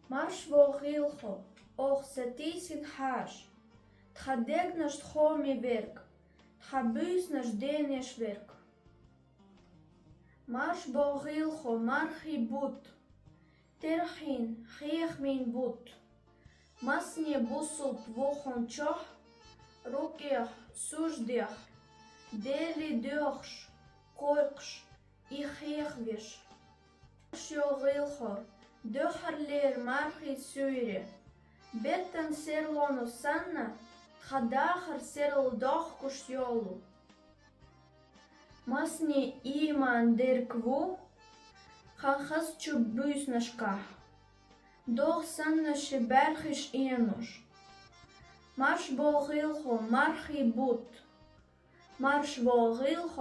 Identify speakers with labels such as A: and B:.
A: Marsh volgilcho, och setisin hash. Tchadegnash tchomi werk. Tchabusnash denish werk. Marsh volgilcho, marchi but. Terchin, chiech min but. Masnie busult wochon choch. Rukiach, suždiach. Deli duchsh, koiksh, ichiechvish. Sjogilcho. Duharleer marchi suire. Betten serlono sanna. Tchadacher serl dochkush jolu. Masni iman der kvu. Chachas chubusnashkah. Doch sanna sheberchish enush. Marsh volgilcho, marchi but. Marsh volgilcho.